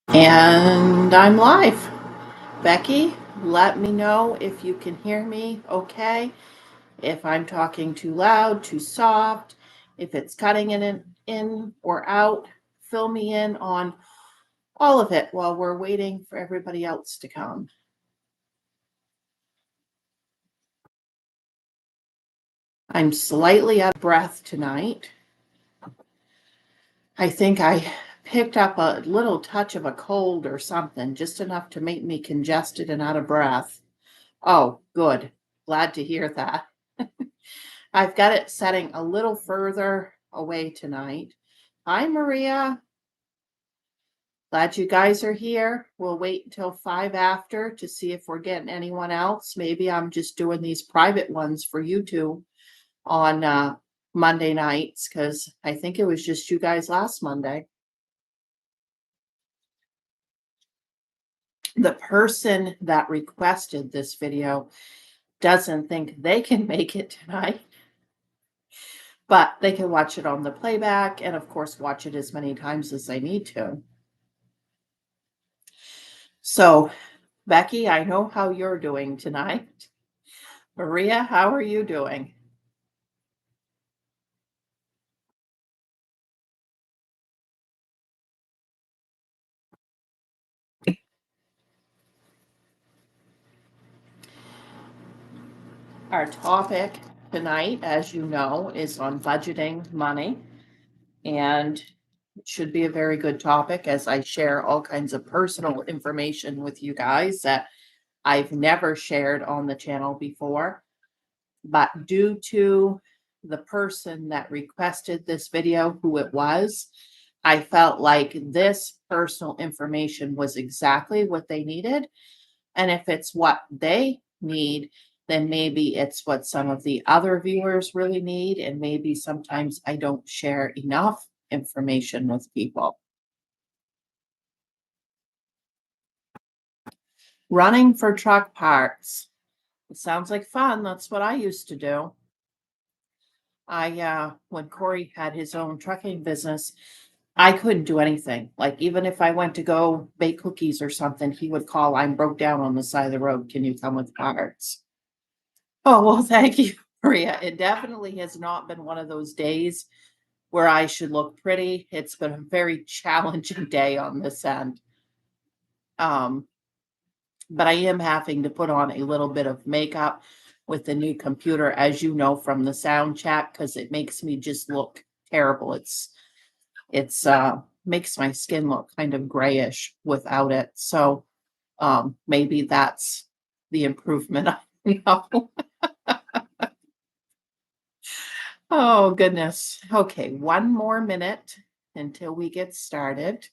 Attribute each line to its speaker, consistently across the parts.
Speaker 1: And I'm live. Becky, let me know if you can hear me okay, if I'm talking too loud, too soft, if it's cutting in or out. Fill me in on all of it while we're waiting for everybody else to come. I'm slightly out of breath tonight. I think I picked up a little touch of a cold or something, just enough to make me congested and out of breath. Oh, good. Glad to hear that. I've got it setting a little further away tonight. Hi, Maria. Glad you guys are here. We'll wait until 5 after to see if we're getting anyone else. Maybe I'm just doing these private ones for you two on Monday nights because I think it was just you guys last Monday. The person that requested this video doesn't think they can make it tonight, but they can watch it on the playback and, of course, watch it as many times as they need to. So, Becky, I know how you're doing tonight. Maria, how are you doing? Our topic tonight, as you know, is on budgeting money, and it should be a very good topic as I share all kinds of personal information with you guys that I've never shared on the channel before. But due to the person that requested this video, who it was, I felt like this personal information was exactly what they needed. And if it's what they need, then maybe it's what some of the other viewers really need. And maybe sometimes I don't share enough information with people. Running for truck parts. It sounds like fun. That's what I used to do. When Corey had his own trucking business, I couldn't do anything. Like, even if I went to go bake cookies or something, he would call, I'm broke down on the side of the road. Can you come with parts? Oh, well, thank you, Maria. It definitely has not been one of those days where I should look pretty. It's been a very challenging day on this end. But I am having to put on a little bit of makeup with the new computer, as you know, from the sound chat, because it makes me just look terrible. It's makes my skin look kind of grayish without it. So maybe that's the improvement. I know. Oh, goodness. Okay, one more minute until we get started.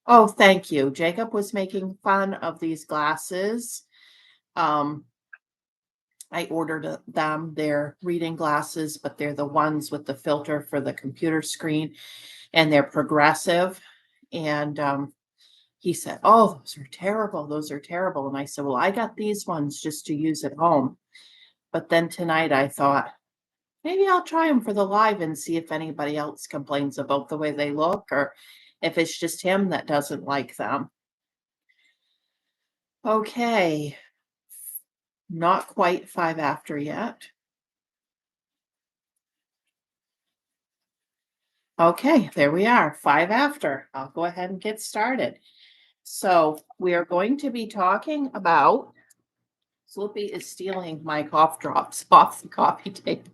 Speaker 1: Oh, thank you. Jacob was making fun of these glasses. I ordered them. They're reading glasses, but they're the ones with the filter for the computer screen, and they're progressive. And he said, oh, those are terrible. Those are terrible. And I said, well, I got these ones just to use at home. But then tonight I thought, maybe I'll try them for the live and see if anybody else complains about the way they look or if it's just him that doesn't like them. Okay. Not quite 5 after yet. Okay, there we are, 5 after. I'll go ahead and get started. So we are going to be talking about, Slippy is stealing my cough drops off the coffee table.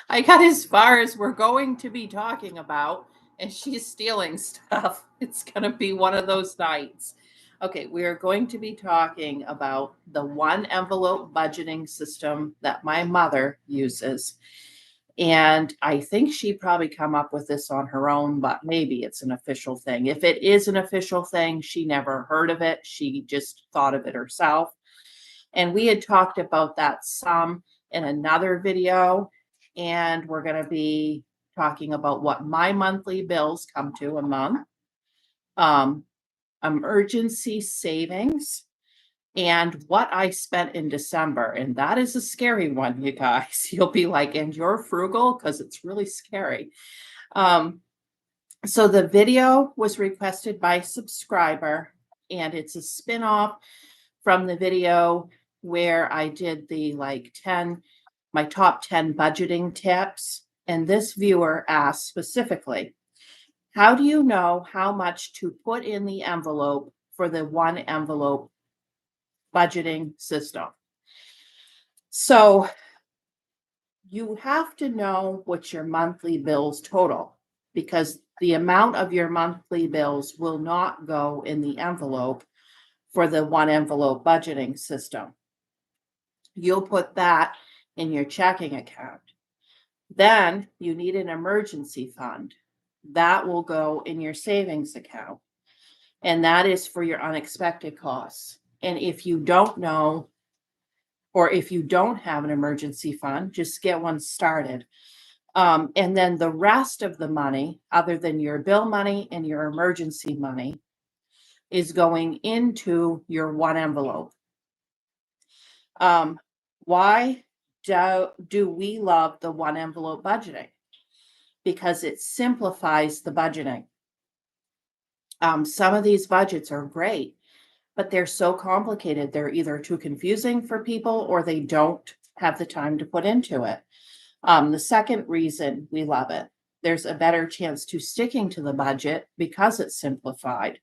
Speaker 1: I got as far as we're going to be talking about, and she's stealing stuff. It's going to be one of those nights. Okay, we are going to be talking about the one envelope budgeting system that my mother uses. And I think she probably come up with this on her own, but maybe it's an official thing. If it is an official thing, she never heard of it. She just thought of it herself. And we had talked about that some in another video. And we're going to be talking about what my monthly bills come to a month, emergency savings, and what I spent in December. And that is a scary one, you guys. You'll be like, and you're frugal? Because it's really scary. So the video was requested by a subscriber, and it's a spin-off from the video where I did the my top 10 budgeting tips. And this viewer asked specifically, how do you know how much to put in the envelope for the one envelope budgeting system? So you have to know what your monthly bills total, because the amount of your monthly bills will not go in the envelope for the one envelope budgeting system. You'll put that in your checking account. Then you need an emergency fund. That will go in your savings account. And that is for your unexpected costs. And if you don't know, or if you don't have an emergency fund, just get one started. And then the rest of the money, other than your bill money and your emergency money, is going into your one envelope. Why do we love the one envelope budgeting? Because it simplifies the budgeting. Some of these budgets are great, but they're so complicated. They're either too confusing for people or they don't have the time to put into it. The second reason we love it, there's a better chance to sticking to the budget because it's simplified.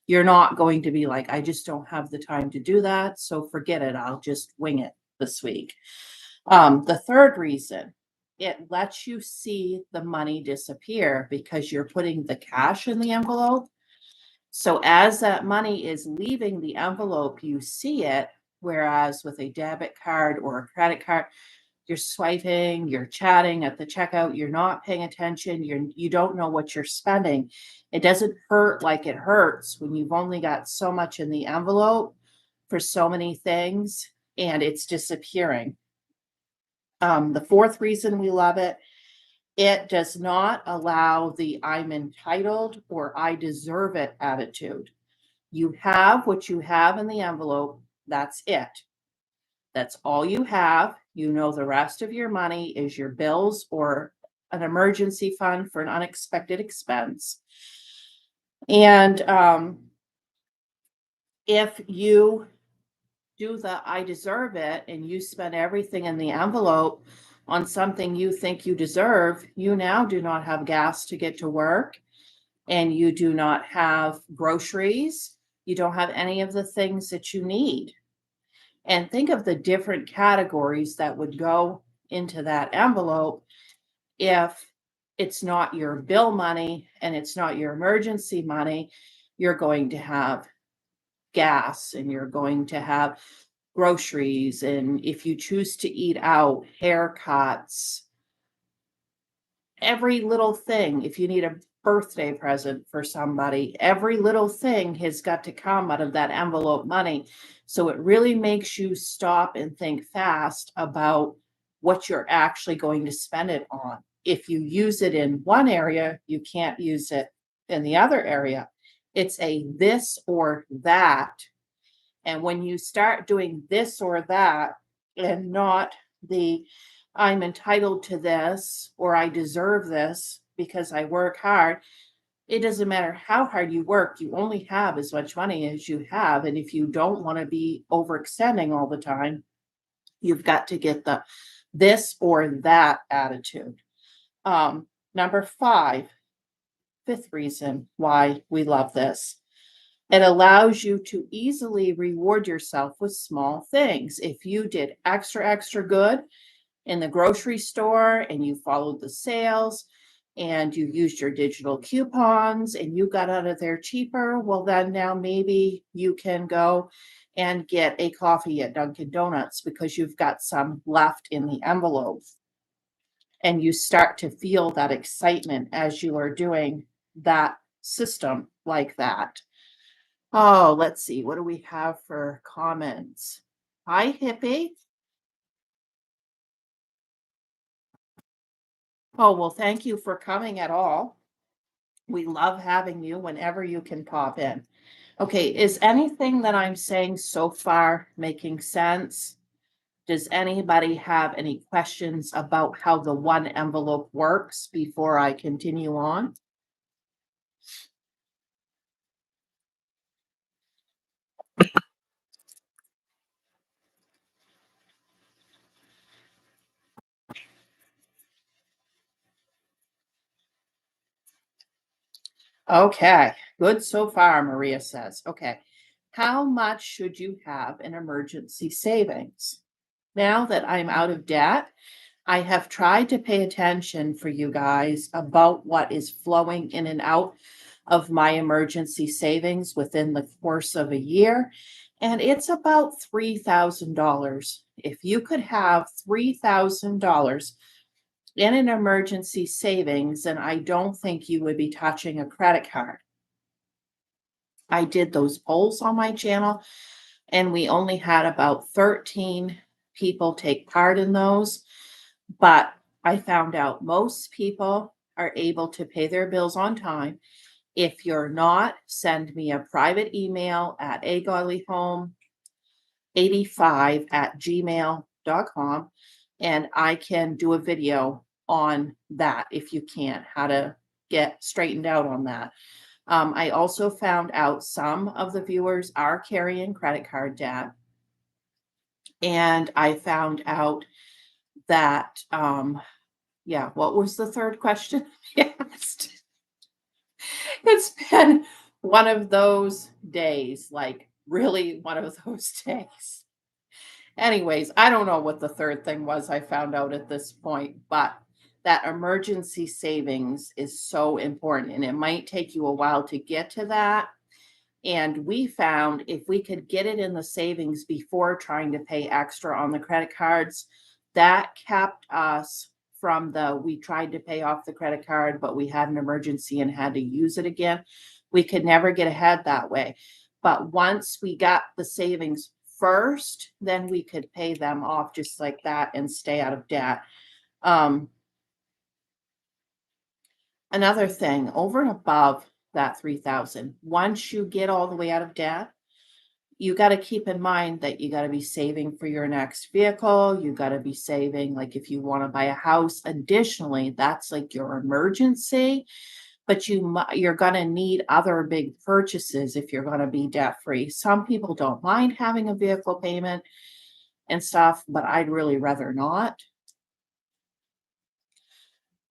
Speaker 1: You're not going to be like, I just don't have the time to do that, so forget it. I'll just wing it this week. The third reason, it lets you see the money disappear because you're putting the cash in the envelope. So as that money is leaving the envelope, you see it. Whereas with a debit card or a credit card, you're swiping, you're chatting at the checkout, you're not paying attention, you don't know what you're spending. It doesn't hurt like it hurts when you've only got so much in the envelope for so many things and it's disappearing. The fourth reason we love it, it does not allow the I'm entitled or I deserve it attitude. You have what you have in the envelope. That's it. That's all you have. You know, the rest of your money is your bills or an emergency fund for an unexpected expense. And if you do the I deserve it and you spend everything in the envelope on something you think you deserve, you now do not have gas to get to work and you do not have groceries. You don't have any of the things that you need. And think of the different categories that would go into that envelope if it's not your bill money and it's not your emergency money. You're going to have gas and you're going to have groceries. And if you choose to eat out, haircuts, every little thing. If you need a birthday present for somebody, every little thing has got to come out of that envelope money. So it really makes you stop and think fast about what you're actually going to spend it on. If you use it in one area, you can't use it in the other area. It's a this or that. And when you start doing this or that and not the I'm entitled to this or I deserve this because I work hard, it doesn't matter how hard you work, you only have as much money as you have. And if you don't want to be overextending all the time, you've got to get the this or that attitude. Number five, fifth reason why we love this. It allows you to easily reward yourself with small things. If you did extra good in the grocery store and you followed the sales and you used your digital coupons and you got out of there cheaper, well, then now maybe you can go and get a coffee at Dunkin' Donuts because you've got some left in the envelope. And you start to feel that excitement as you are doing that system like that. Oh, let's see. What do we have for comments? Hi, Hippie. Oh, well, thank you for coming at all. We love having you whenever you can pop in. Okay, is anything that I'm saying so far making sense? Does anybody have any questions about how the one envelope works before I continue on? Okay, good so far, Maria says. Okay, how much should you have in emergency savings? Now that I'm out of debt, I have tried to pay attention for you guys about what is flowing in and out of my emergency savings within the course of a year. And it's about $3,000. If you could have $3,000 in an emergency savings, then I don't think you would be touching a credit card. I did those polls on my channel and we only had about 13 people take part in those. But I found out most people are able to pay their bills on time. If you're not, send me a private email at agodlyhome85@gmail.com and I can do a video on that if you can, how to get straightened out on that. I also found out some of the viewers are carrying credit card debt. And I found out that, yeah, what was the third question? Yes. It's been one of those days, like really one of those days. Anyways, I don't know what the third thing was I found out at this point, but that emergency savings is so important and it might take you a while to get to that. And we found if we could get it in the savings before trying to pay extra on the credit cards, that kept us from we tried to pay off the credit card, but we had an emergency and had to use it again. We could never get ahead that way. But once we got the savings first, then we could pay them off just like that and stay out of debt. Another thing over and above that 3,000, once you get all the way out of debt, you got to keep in mind that you got to be saving for your next vehicle. You got to be saving, like if you want to buy a house. Additionally, that's like your emergency, but you're going to need other big purchases if you're going to be debt free. Some people don't mind having a vehicle payment and stuff, but I'd really rather not.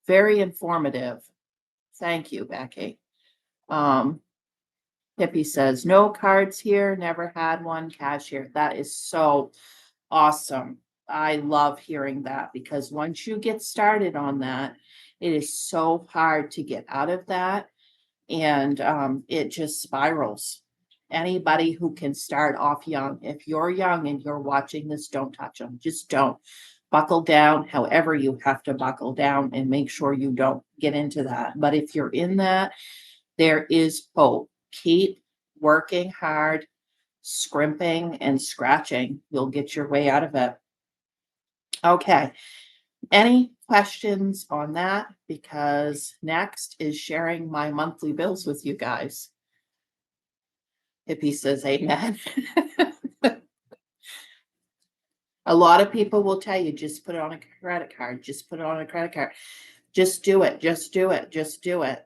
Speaker 1: Very informative. Thank you, Becky. Hippie says, no cards here, never had one, cashier. That is so awesome. I love hearing that because once you get started on that, it is so hard to get out of that. And it just spirals. Anybody who can start off young, if you're young and you're watching this, don't touch them. Just don't. Buckle down, however you have to buckle down and make sure you don't get into that. But if you're in that, there is hope. Keep working hard, scrimping and scratching. You'll get your way out of it. Okay. Any questions on that? Because next is sharing my monthly bills with you guys. Hippie says amen. A lot of people will tell you, just put it on a credit card. Just put it on a credit card. Just do it. Just do it. Just do it.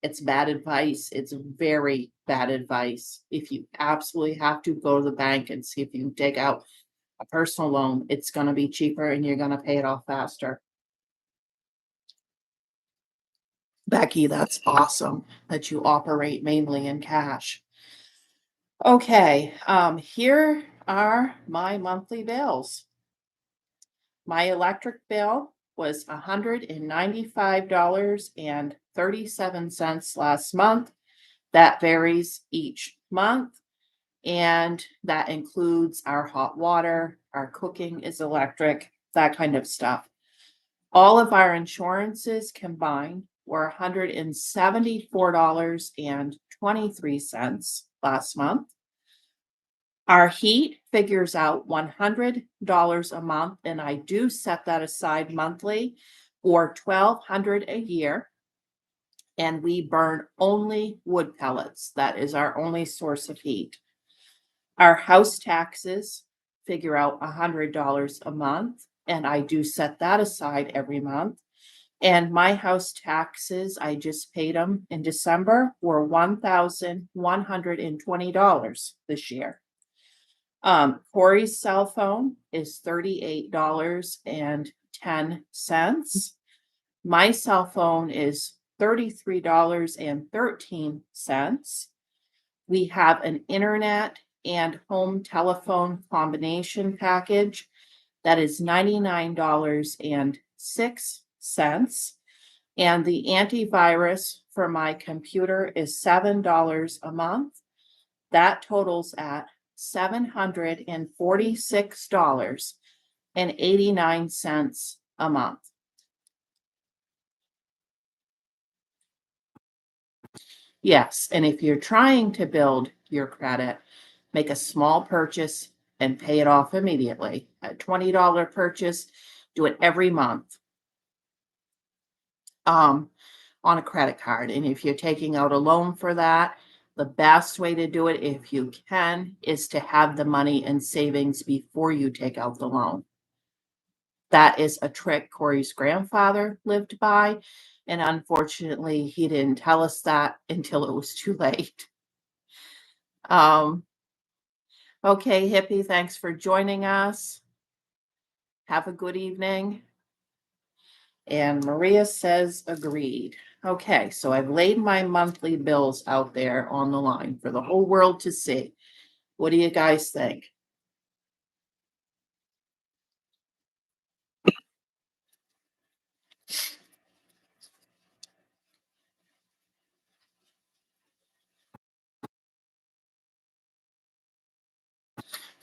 Speaker 1: It's bad advice. It's very bad advice. If you absolutely have to, go to the bank and see if you can take out a personal loan. It's going to be cheaper and you're going to pay it off faster. Becky, that's awesome that you operate mainly in cash. Okay, here are my monthly bills. My electric bill was $195.37 last month. That varies each month, and that includes our hot water, our cooking is electric, that kind of stuff. All of our insurances combined were $174.23 last month. Our heat figures out $100 a month, and I do set that aside monthly, or $1,200 a year. And we burn only wood pellets. That is our only source of heat. Our house taxes figure out $100 a month, and I do set that aside every month. And my house taxes, I just paid them in December, were $1,120 this year. Corey's cell phone is $38.10. My cell phone is $33.13. We have an internet and home telephone combination package that is $99.06. And the antivirus for my computer is $7 a month. That totals at $746.89 a month. Yes, and if you're trying to build your credit, make a small purchase and pay it off immediately. A $20 purchase, do it every month on a credit card. And if you're taking out a loan for that, the best way to do it, if you can, is to have the money in savings before you take out the loan. That is a trick Corey's grandfather lived by. And unfortunately, he didn't tell us that until it was too late. Okay, Hippie, thanks for joining us. Have a good evening. And Maria says agreed. Okay, so I've laid my monthly bills out there on the line for the whole world to see. What do you guys think?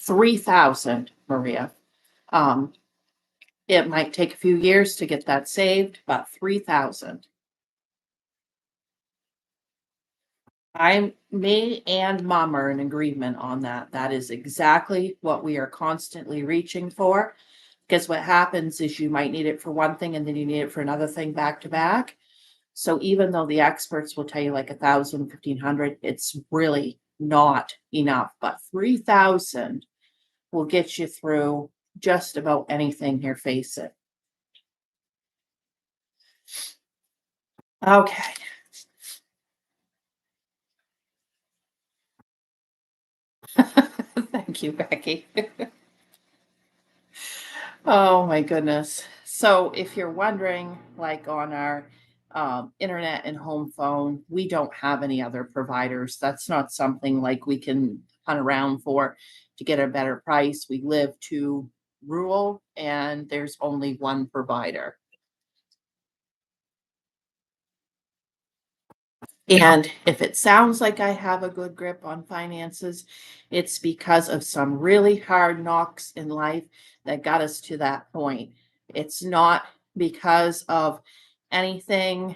Speaker 1: $3,000, Maria. It might take a few years to get that saved, but $3,000. Me and Mom are in agreement on that. That is exactly what we are constantly reaching for. Because what happens is you might need it for one thing and then you need it for another thing back to back. So even though the experts will tell you like 1,000, 1,500, it's really not enough. But 3,000 will get you through just about anything you're facing. Okay. Thank you, Becky. Oh my goodness. So if you're wondering, like on our internet and home phone, we don't have any other providers. That's not something like we can hunt around for to get a better price. We live too rural and there's only one provider. And if it sounds like I have a good grip on finances, it's because of some really hard knocks in life that got us to that point. It's not because of anything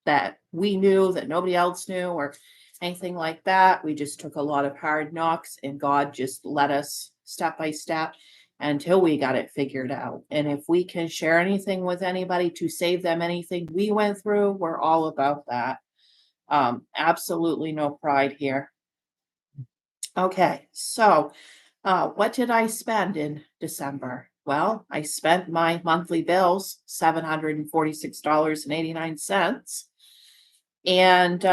Speaker 1: that we knew that nobody else knew or anything like that. We just took a lot of hard knocks and God just led us step by step until we got it figured out. And if we can share anything with anybody to save them anything we went through, we're all about that. Absolutely no pride here. Okay, so what did I spend in December? Well, I spent my monthly bills, $746.89. And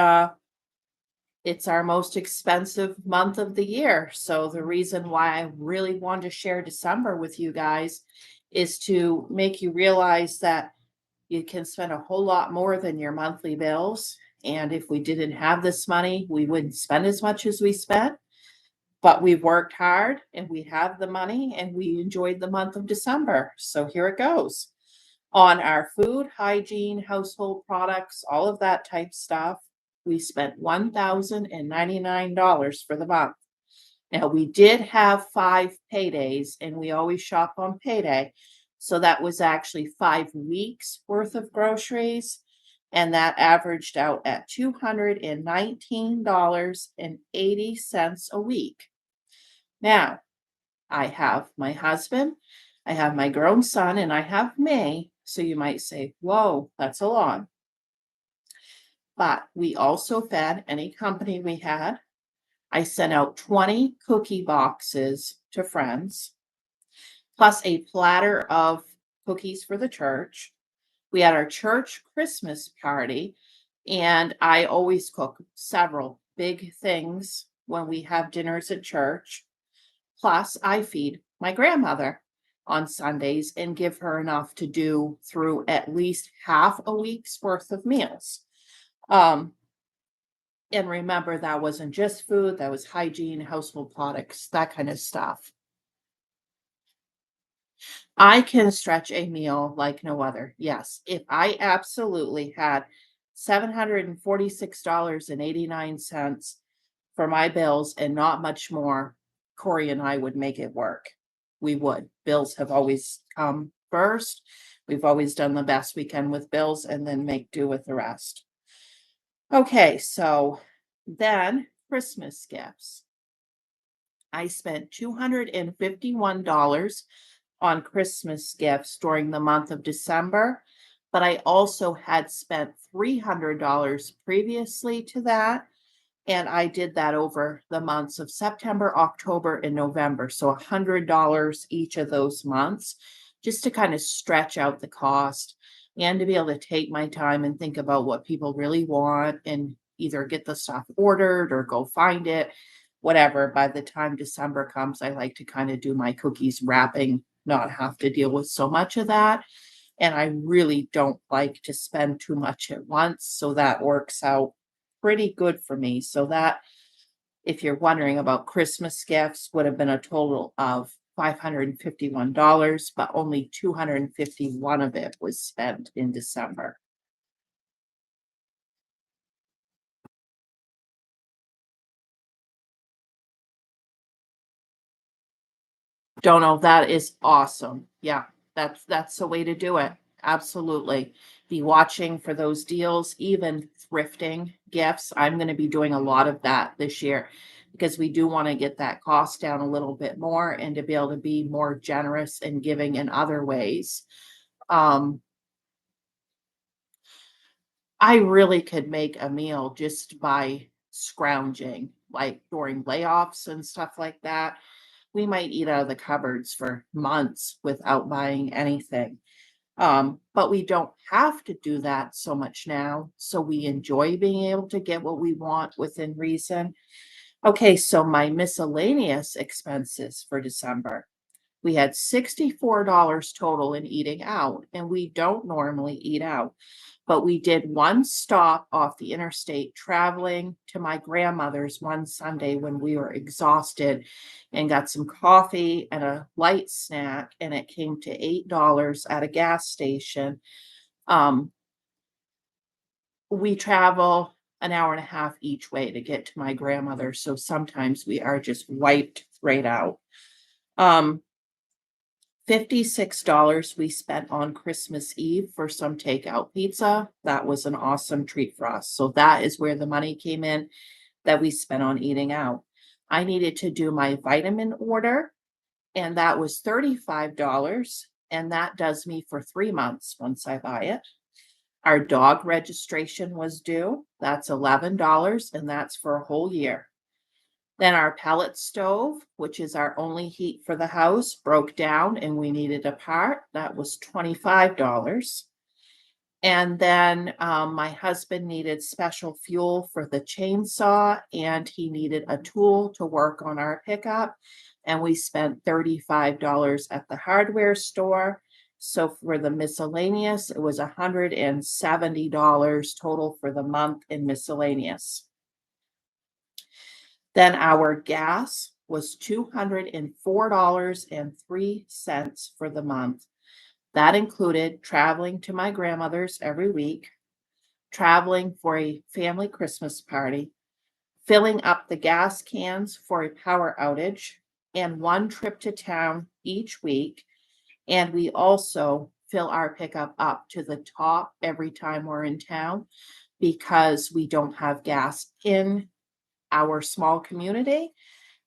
Speaker 1: it's our most expensive month of the year. So the reason why I really wanted to share December with you guys is to make you realize that you can spend a whole lot more than your monthly bills. And if we didn't have this money, we wouldn't spend as much as we spent. But we've worked hard and we have the money and we enjoyed the month of December. So here it goes. On our food, hygiene, household products, all of that type stuff, we spent $1,099 for the month. Now, we did have 5 paydays and we always shop on payday. So that was actually 5 weeks worth of groceries. And that averaged out at $219.80 a week. Now, I have my husband, I have my grown son, and I have me. So you might say, whoa, that's a lot. But we also fed any company we had. I sent out 20 cookie boxes to friends, plus a platter of cookies for the church. We had our church Christmas party, and I always cook several big things when we have dinners at church. Plus, I feed my grandmother on Sundays and give her enough to do through at least half a week's worth of meals. Um, and remember, that wasn't just food, that was hygiene, household products, that kind of stuff. I can stretch a meal like no other. Yes. If I absolutely had $746.89 for my bills and not much more, Corey and I would make it work. We would. Bills have always come first. We've always done the best we can with bills and then make do with the rest. Okay, so then Christmas gifts. I spent $251 on Christmas gifts during the month of December, but I also had spent $300 previously to that. And I did that over the months of September, October, and November. So $100 each of those months, just to kind of stretch out the cost and to be able to take my time and think about what people really want and either get the stuff ordered or go find it, whatever. By the time December comes, I like to kind of do my cookies wrapping, not have to deal with so much of that. And I really don't like to spend too much at once. So that works out pretty good for me. So that, if you're wondering about Christmas gifts, would have been a total of $551, but only 251 of it was spent in December. Don't know. That is awesome. Yeah, that's the way to do it. Absolutely. Be watching for those deals, even thrifting gifts. I'm going to be doing a lot of that this year because we do want to get that cost down a little bit more and to be able to be more generous and giving in other ways. Um, I really could make a meal just by scrounging, like during layoffs and stuff like that. We might eat out of the cupboards for months without buying anything. But we don't have to do that so much now. So we enjoy being able to get what we want within reason. Okay, so my miscellaneous expenses for December. We had $64 total in eating out, and we don't normally eat out. But we did one stop off the interstate traveling to my grandmother's one Sunday when we were exhausted and got some coffee and a light snack, and it came to $8 at a gas station. Um, we travel an hour and a half each way to get to my grandmother, so sometimes we are just wiped right out. Um, $56 we spent on Christmas Eve for some takeout pizza. That was an awesome treat for us. So that is where the money came in that we spent on eating out. I needed to do my vitamin order, and that was $35. And that does me for 3 months once I buy it. Our dog registration was due. That's $11, and that's for a whole year. Then our pellet stove, which is our only heat for the house, broke down and we needed a part. That was $25. And then my husband needed special fuel for the chainsaw and he needed a tool to work on our pickup. And we spent $35 at the hardware store. So for the miscellaneous, it was $170 total for the month in miscellaneous. Then our gas was $204.03 for the month. That included traveling to my grandmother's every week, traveling for a family Christmas party, filling up the gas cans for a power outage, and one trip to town each week. And we also fill our pickup up to the top every time we're in town because we don't have gas in our small community.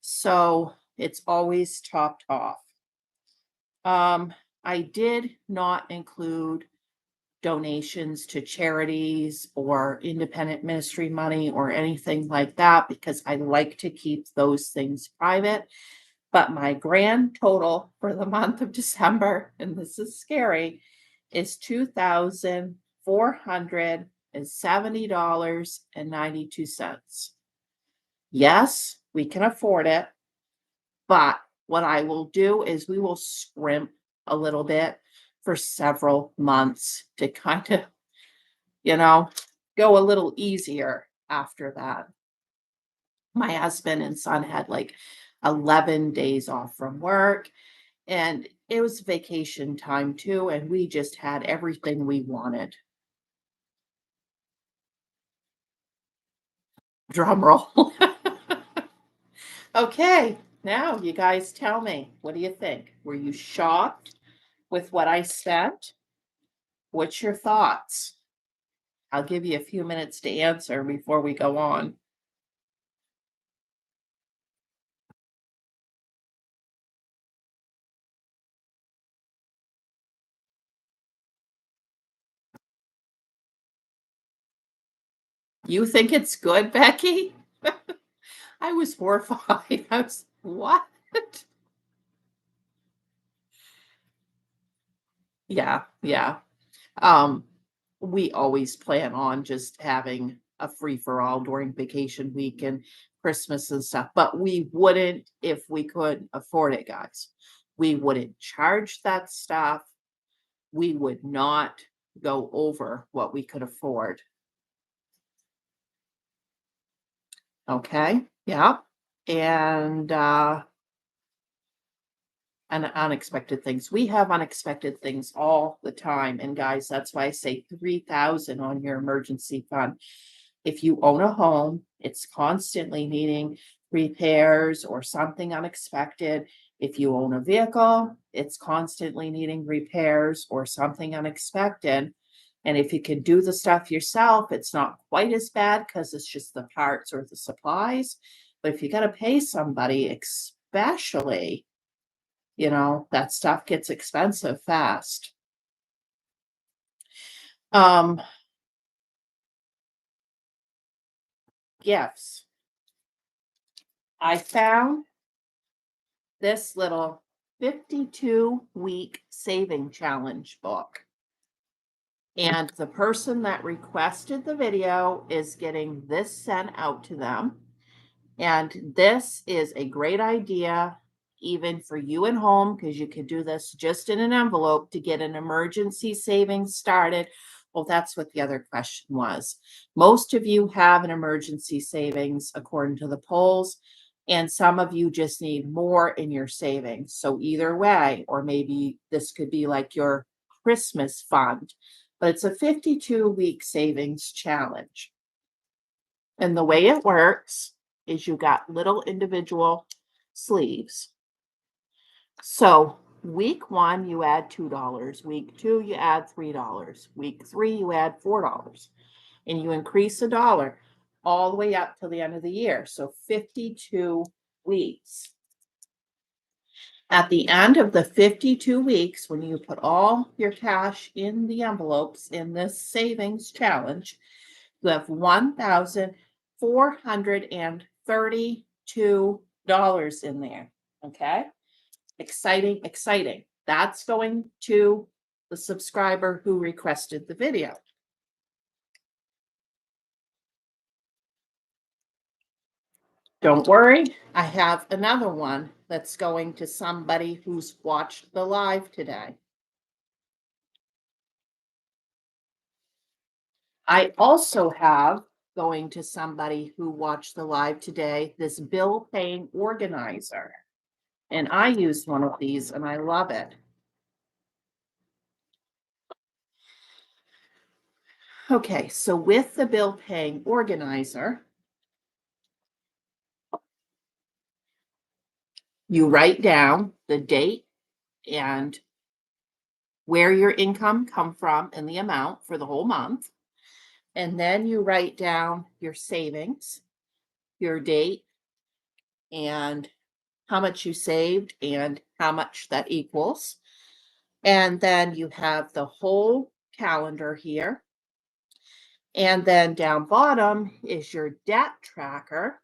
Speaker 1: So it's always topped off. I did not include donations to charities or independent ministry money or anything like that because I like to keep those things private. But my grand total for the month of December, and this is scary, is $2,470.92. Yes, we can afford it, but what I will do is we will scrimp a little bit for several months to kind of, you know, go a little easier after that. My husband and son had like 11 days off from work, and it was vacation time too, and we just had everything we wanted. Drum roll. Okay, now you guys tell me, what do you think? Were you shocked with what I spent? What's your thoughts? I'll give you a few minutes to answer before we go on. You think it's good, Becky? I was horrified. I was, what? Yeah, yeah. Um, we always plan on just having a free for all during vacation week and Christmas and stuff, but we wouldn't if we could afford it, guys. We wouldn't charge that stuff. We would not go over what we could afford. Okay. Yeah. And unexpected things. We have unexpected things all the time. And guys, that's why I say 3,000 on your emergency fund. If you own a home, it's constantly needing repairs or something unexpected. If you own a vehicle, it's constantly needing repairs or something unexpected. And if you can do the stuff yourself, it's not quite as bad because it's just the parts or the supplies. But if you got to pay somebody, especially, that stuff gets expensive fast. Um, Gifts. I found this little 52-week saving challenge book. And the person that requested the video is getting this sent out to them. And this is a great idea, even for you at home, because you could do this just in an envelope to get an emergency savings started. Well, that's what the other question was. Most of you have an emergency savings according to the polls, and some of you just need more in your savings. So either way, or maybe this could be like your Christmas fund, but it's a 52-week savings challenge. And the way it works is you got little individual sleeves. So week 1, you add $2. Week 2, you add $3. Week 3, you add $4. And you increase $1 all the way up till the end of the year. So 52 weeks. At the end of the 52 weeks, when you put all your cash in the envelopes in this savings challenge, you have $1,432 in there. Okay. Exciting, exciting. That's going to the subscriber who requested the video. Don't worry, I have another one that's going to somebody who's watched the live today. I also have, going to somebody who watched the live today, this bill paying organizer. And I used one of these and I love it. Okay, so with the bill paying organizer, you write down the date and where your income come from and the amount for the whole month. And then you write down your savings, your date, and how much you saved and how much that equals. And then you have the whole calendar here. And then down bottom is your debt tracker.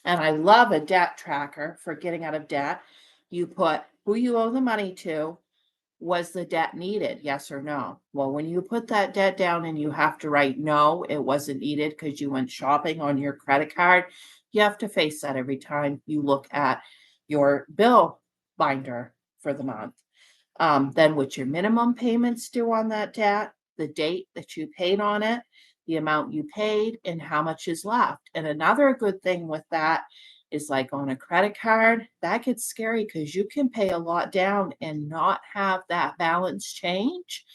Speaker 1: And I love a debt tracker for getting out of debt. You put who you owe the money to, Was the debt needed? Yes or no? Well, when you put that debt down and you have to write no, it wasn't needed because you went shopping on your credit card, you have to face that every time you look at your bill binder for the month. Then what's your minimum payments due on that debt, the date that you paid on it, the amount you paid, and how much is left. And another good thing with that is like on a credit card, that gets scary because you can pay a lot down and not have that balance change.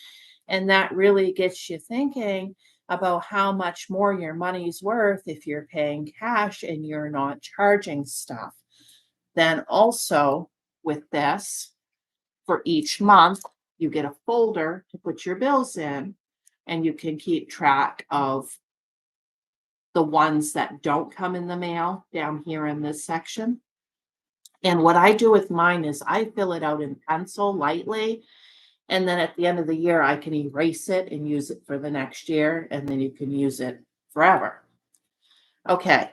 Speaker 1: And that really gets you thinking about how much more your money's worth if you're paying cash and you're not charging stuff. Then also with this, for each month, you get a folder to put your bills in, and you can keep track of the ones that don't come in the mail down here in this section. And what I do with mine is I fill it out in pencil lightly, and then at the end of the year, I can erase it and use it for the next year, and then you can use it forever. Okay,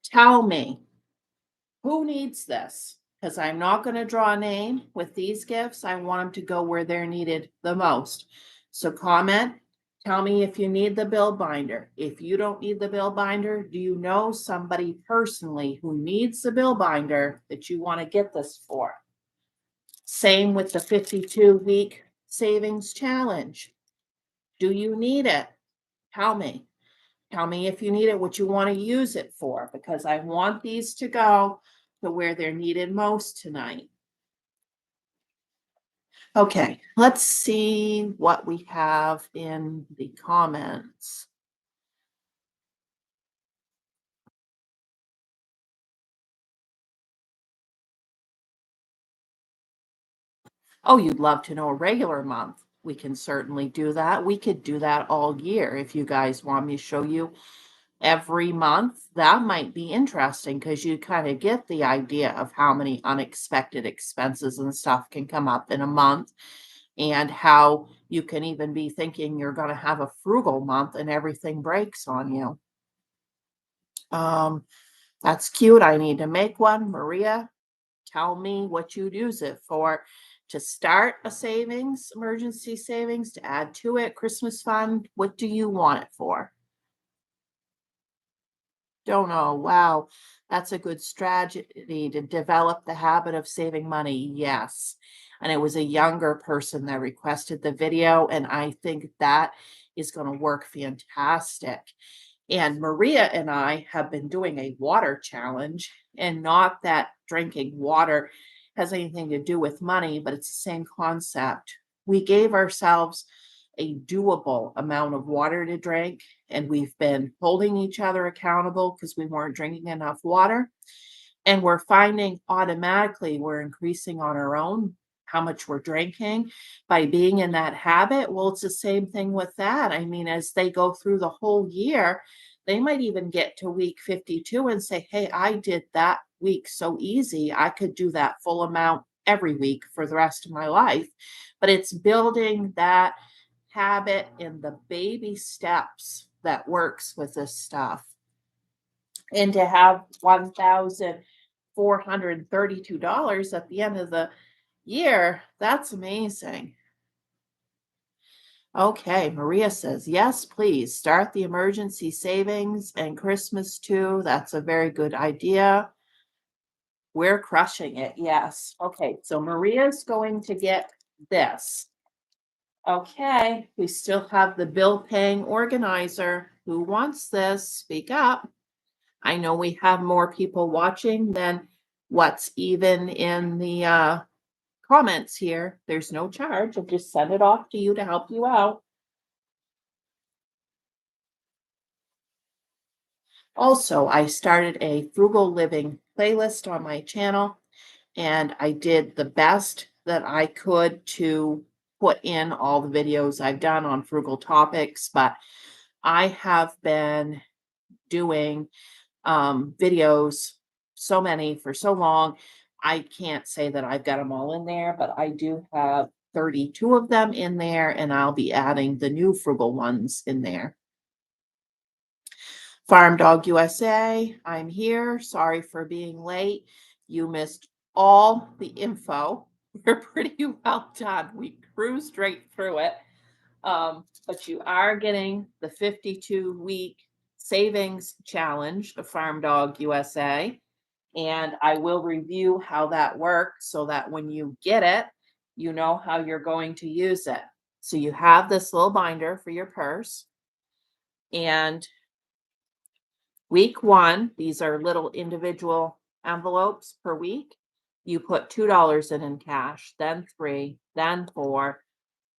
Speaker 1: tell me, who needs this? Because I'm not going to draw a name with these gifts. I want them to go where they're needed the most. So comment, tell me if you need the bill binder. If you don't need the bill binder, do you know somebody personally who needs the bill binder that you want to get this for? Same with the 52-week savings challenge. Do you need it? Tell me. Tell me if you need it, what you want to use it for, because I want these to go to where they're needed most tonight. Okay, let's see what we have in the comments. Oh, you'd love to know a regular month. We can certainly do that. We could do that all year if you guys want me to show you every month. That might be interesting because you kind of get the idea of how many unexpected expenses and stuff can come up in a month, and how you can even be thinking you're going to have a frugal month and everything breaks on you. That's cute. I need to make one. Maria, tell me what you'd use it for. To start a savings, emergency savings, to add to it, Christmas fund. What do you want it for? Don't know. Wow, that's a good strategy to develop the habit of saving money. Yes. And it was a younger person that requested the video, and I think that is going to work fantastic. And Maria and I have been doing a water challenge, and not that drinking water has anything to do with money, but it's the same concept. We gave ourselves a doable amount of water to drink, and we've been holding each other accountable because we weren't drinking enough water. And we're finding automatically we're increasing on our own how much we're drinking by being in that habit. Well, it's the same thing with that. I mean, as they go through the whole year, they might even get to week 52 and say, hey, I did that week so easy. I could do that full amount every week for the rest of my life. But it's building that habit in the baby steps that works with this stuff. And to have $1,432 at the end of the year, that's amazing. Okay, Maria says, yes, please start the emergency savings and Christmas too. That's a very good idea. We're crushing it. Yes. Okay, so Maria's going to get this. Okay, we still have the bill paying organizer. Who wants this? Speak up. I know we have more people watching than what's even in the comments here. There's no charge. I'll just send it off to you to help you out. Also, I started a frugal living playlist on my channel, and I did the best that I could to put in all the videos I've done on frugal topics, but I have been doing videos, so many for so long. I can't say that I've got them all in there, but I do have 32 of them in there, and I'll be adding the new frugal ones in there. Farm Dog USA, I'm here. Sorry for being late. You missed all the info we're pretty well done. We cruised right through it. But you are getting the 52-week savings challenge of Farm Dog USA. And I will review how that works so that when you get it, you know how you're going to use it. So you have this little binder for your purse. And week one, these are little individual envelopes per week. You put $2 in cash, then three, then four,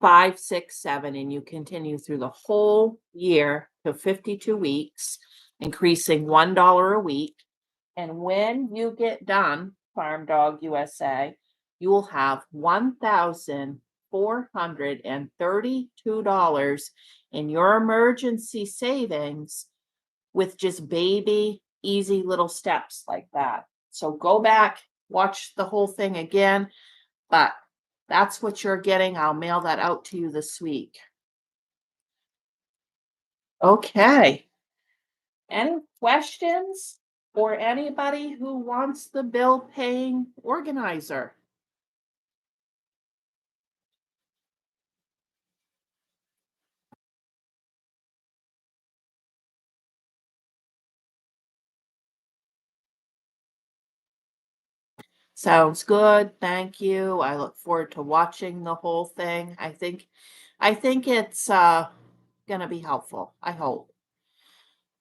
Speaker 1: five, six, seven, and you continue through the whole year to 52 weeks, increasing $1 a week. And when you get done, Farm Dog USA, you will have $1,432 in your emergency savings with just baby, easy little steps like that. So go back, watch the whole thing again, but that's what you're getting. I'll mail that out to you this week. Okay. Any questions for anybody who wants the bill paying organizer? Sounds good. Thank you. I look forward to watching the whole thing. I think it's gonna be helpful. I hope.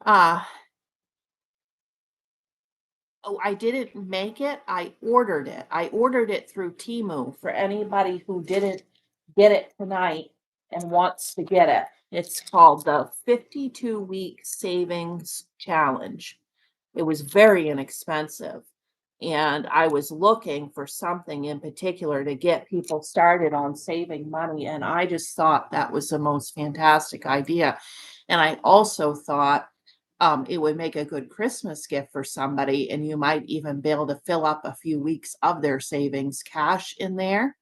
Speaker 1: Uh Oh, I didn't make it. I ordered it. I ordered it through Temu for anybody who didn't get it tonight and wants to get it. It's called the 52-week savings challenge. It was very inexpensive. And I was looking for something in particular to get people started on saving money. And I just thought that was the most fantastic idea. And I also thought it would make a good Christmas gift for somebody, and you might even be able to fill up a few weeks of their savings cash in there.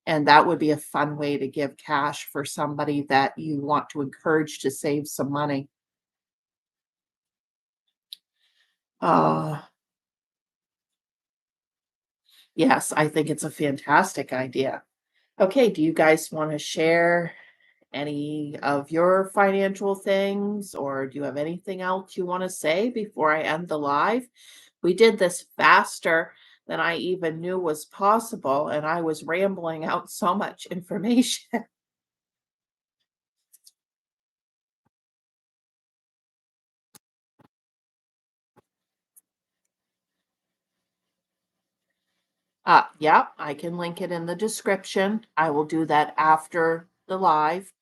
Speaker 1: And that would be a fun way to give cash for somebody that you want to encourage to save some money. Uh, yes, I think it's a fantastic idea. Okay, do you guys want to share any of your financial things, or do you have anything else you want to say before I end the live? We did this faster than I even knew was possible, and I was rambling out so much information. Yeah, I can link it in the description. I will do that after the live.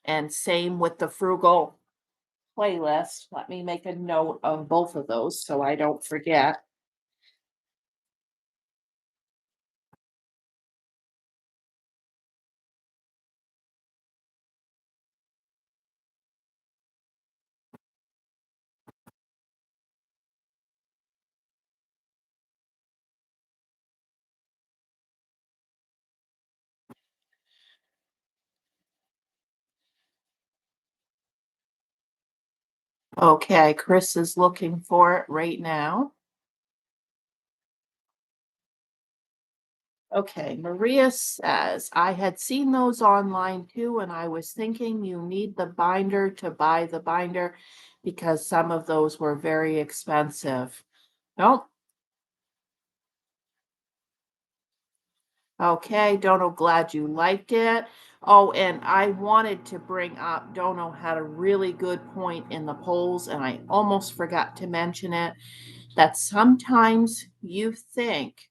Speaker 1: And same with the Frugal playlist. Let me make a note of both of those so I don't forget. Okay, Chris is looking for it right now. Okay, Maria says, I had seen those online too, and I was thinking you need the binder to buy the binder because some of those were very expensive. Nope. Okay, Dono, glad you liked it. Oh, and I wanted to bring up, Dono had a really good point in the polls, and I almost forgot to mention it, that sometimes you think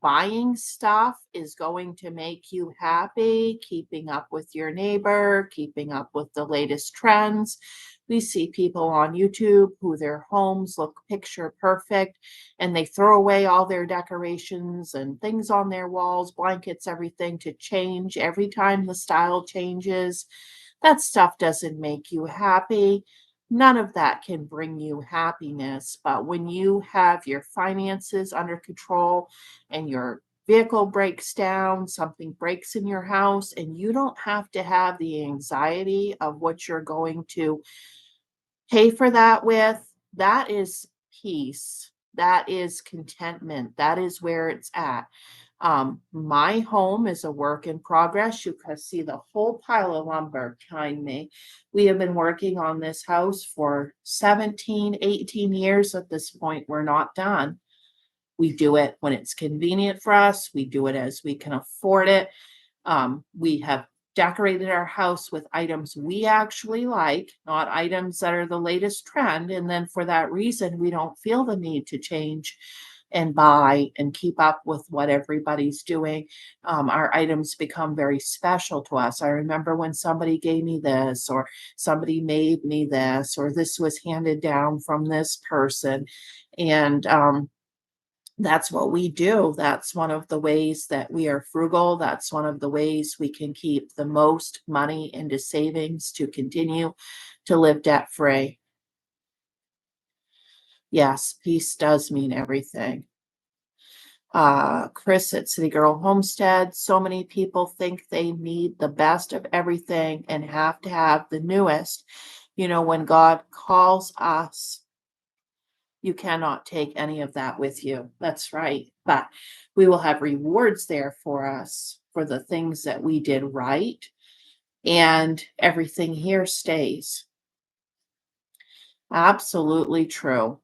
Speaker 1: buying stuff is going to make you happy, keeping up with your neighbor, keeping up with the latest trends. We see people on YouTube who their homes look picture perfect and they throw away all their decorations and things on their walls, blankets, everything to change every time the style changes. That stuff doesn't make you happy. None of that can bring you happiness. But when you have your finances under control and your vehicle breaks down, something breaks in your house, and you don't have to have the anxiety of what you're going to pay for that with, that is peace. That is contentment. That is where it's at. My home is a work in progress. You can see the whole pile of lumber behind me. We have been working on this house for 17, 18 years at this point. We're not done. We do it when it's convenient for us. We do it as we can afford it. We have decorated our house with items we actually like, not items that are the latest trend. And then for that reason, we don't feel the need to change and buy and keep up with what everybody's doing. Our items become very special to us. I remember when somebody gave me this, or somebody made me this, or this was handed down from this person. And that's what we do. That's one of the ways that we are frugal. That's one of the ways we can keep the most money into savings to continue to live debt free. Yes, peace does mean everything. Chris at City Girl Homestead. So many people think they need the best of everything and have to have the newest. You know, when God calls us, you cannot take any of that with you. That's right. But we will have rewards there for us for the things that we did right, and everything here stays. Absolutely true.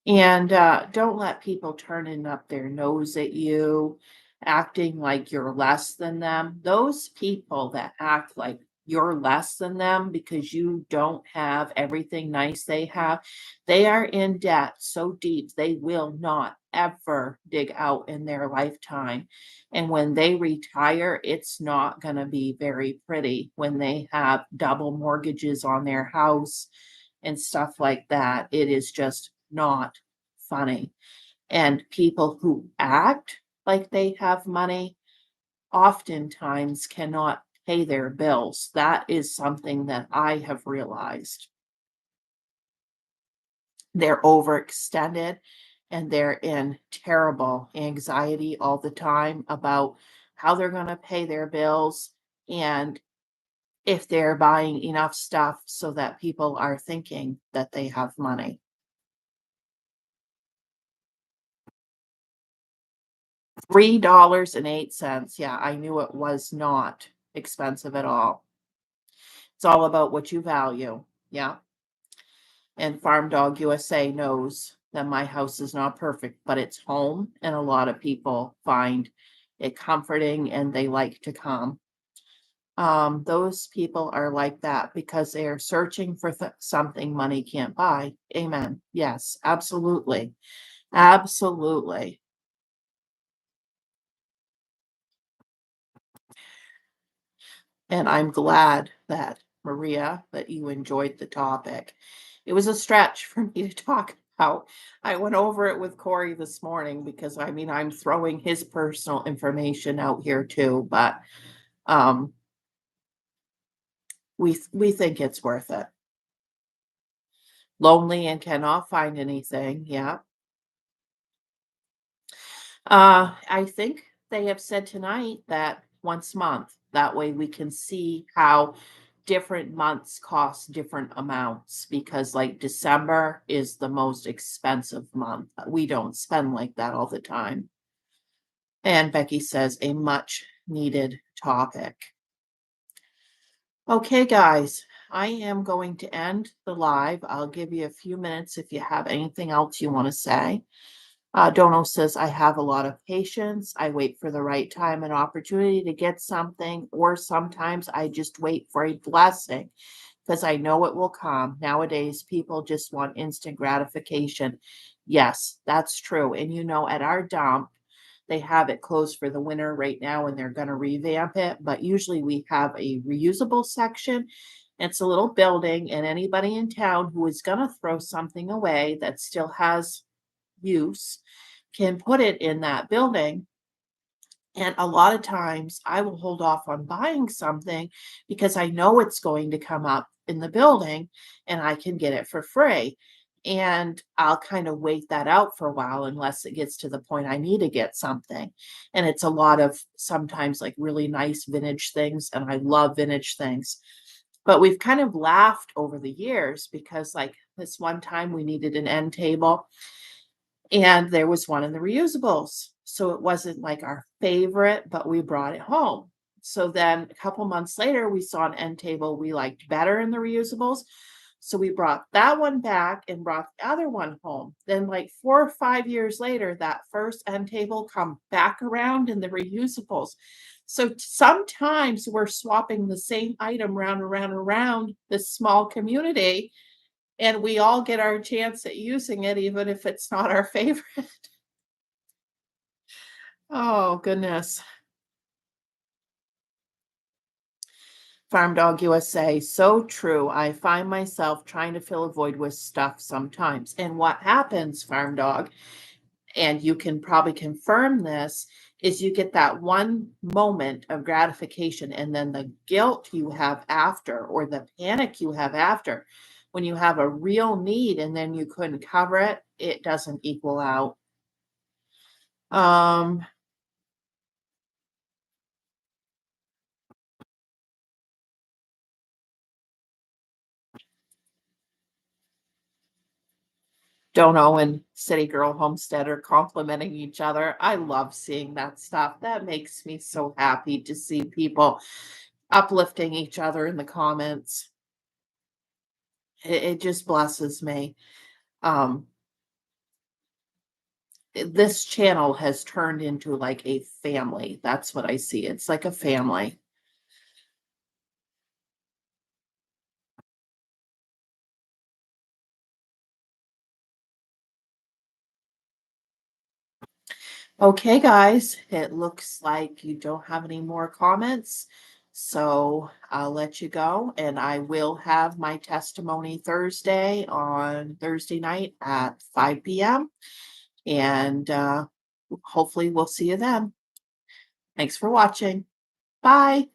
Speaker 1: And don't let people turning up their nose at you, acting like you're less than them. Those people that act like you're less than them because you don't have everything nice they have, they are in debt so deep they will not ever dig out in their lifetime. And when they retire, it's not going to be very pretty when they have double mortgages on their house and stuff like that. It is just not funny. And people who act like they have money oftentimes cannot pay their bills. That is something that I have realized. They're overextended and they're in terrible anxiety all the time about how they're going to pay their bills and if they're buying enough stuff so that people are thinking that they have money. $3.08. Yeah, I knew it was not expensive at all. It's all about what you value. Yeah. And Farm Dog USA knows that my house is not perfect, but it's home. And a lot of people find it comforting and they like to come. Those people are like that because they are searching for something money can't buy. Amen. Yes, absolutely. Absolutely. And I'm glad that, Maria, that you enjoyed the topic. It was a stretch for me to talk about. I went over it with Corey this morning because I mean I'm throwing his personal information out here too, but um we think it's worth it. Lonely and cannot find anything. Yeah. I think they have said tonight that once a month. That way we can see how different months cost different amounts because like December is the most expensive month. We don't spend like that all the time. And Becky says a much needed topic. Okay, guys, I am going to end the live. I'll give you a few minutes if you have anything else you want to say. Dono says, I have a lot of patience. I wait for the right time and opportunity to get something, or sometimes I just wait for a blessing because I know it will come. Nowadays, people just want instant gratification. Yes, that's true. And you know, at our dump, they have it closed for the winter right now and they're going to revamp it. But usually we have a reusable section. It's a little building, and anybody in town who is going to throw something away that still has use can put it in that building. And a lot of times I will hold off on buying something because I know it's going to come up in the building and I can get it for free. And I'll kind of wait that out for a while unless it gets to the point I need to get something. And it's a lot of sometimes like really nice vintage things. And I love vintage things. But we've kind of laughed over the years because, like, this one time we needed an end table And there was one in the reusables. So it wasn't like our favorite, but we brought it home. So then a couple months later, we saw an end table we liked better in the reusables. So we brought that one back and brought the other one home. Then, like 4 or 5 years later, that first end table come back around in the reusables. So sometimes we're swapping the same item round and round and around this small community, and we all get our chance at using it, even if it's not our favorite. Oh, goodness. Farm Dog USA, so true. I find myself trying to fill a void with stuff sometimes. And what happens, Farm Dog, and you can probably confirm this, is you get that one moment of gratification and then the guilt you have after, or the panic you have after. When you have a real need and then you couldn't cover it, it doesn't equal out. Um, Dono and City Girl Homesteader complimenting each other. I love seeing that stuff. That makes me so happy to see people uplifting each other in the comments. It just blesses me. Um, this channel has turned into like a family. That's what I see. It's like a family. Okay, guys, it looks like you don't have any more comments. So I'll let you go, and I will have my testimony Thursday on Thursday night at 5 p.m. And hopefully we'll see you then. Thanks for watching. Bye.